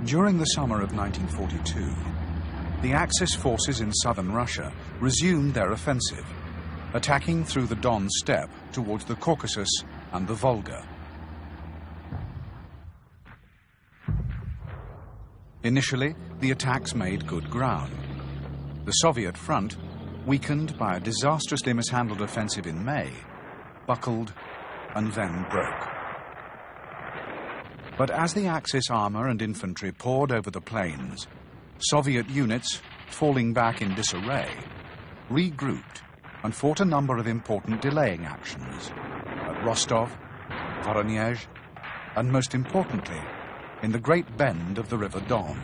During the summer of 1942, the Axis forces in southern Russia resumed their offensive, attacking through the Don steppe towards the Caucasus and the Volga. Initially, the attacks made good ground. The Soviet front, weakened by a disastrously mishandled offensive in May, buckled and then broke. But as the Axis armor and infantry poured over the plains, Soviet units, falling back in disarray, regrouped and fought a number of important delaying actions at Rostov, Voronezh, and most importantly, in the great bend of the River Don.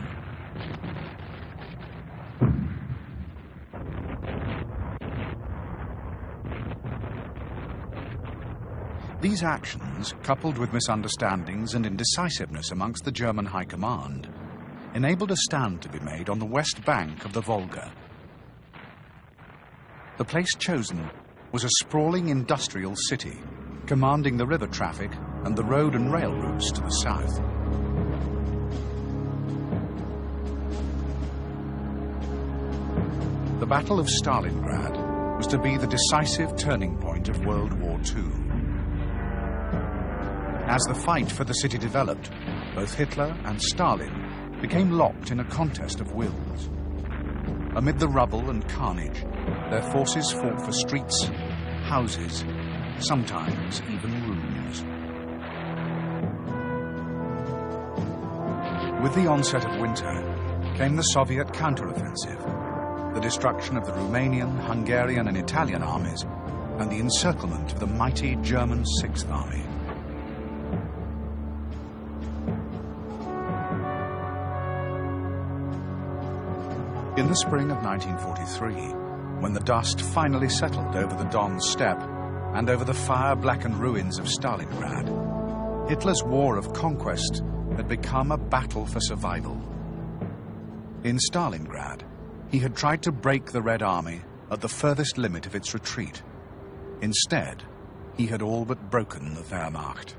These actions, coupled with misunderstandings and indecisiveness amongst the German High Command, enabled a stand to be made on the west bank of the Volga. The place chosen was a sprawling industrial city, commanding the river traffic and the road and rail routes to the south. The Battle of Stalingrad was to be the decisive turning point of World War II. As the fight for the city developed, both Hitler and Stalin became locked in a contest of wills. Amid the rubble and carnage, their forces fought for streets, houses, sometimes even rooms. With the onset of winter came the Soviet counteroffensive, the destruction of the Romanian, Hungarian and Italian armies, and the encirclement of the mighty German Sixth Army. In the spring of 1943, when the dust finally settled over the Don steppe and over the fire-blackened ruins of Stalingrad, Hitler's war of conquest had become a battle for survival. In Stalingrad, he had tried to break the Red Army at the furthest limit of its retreat. Instead, he had all but broken the Wehrmacht.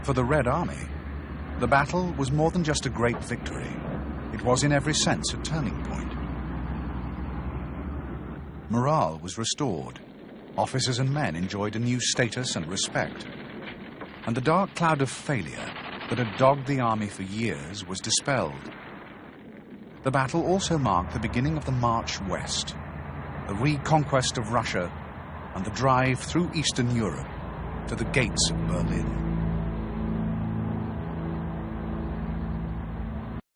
For the Red Army, the battle was more than just a great victory. It was in every sense a turning point. Morale was restored. Officers and men enjoyed a new status and respect. And the dark cloud of failure that had dogged the army for years was dispelled. The battle also marked the beginning of the march west, the reconquest of Russia and the drive through Eastern Europe to the gates of Berlin.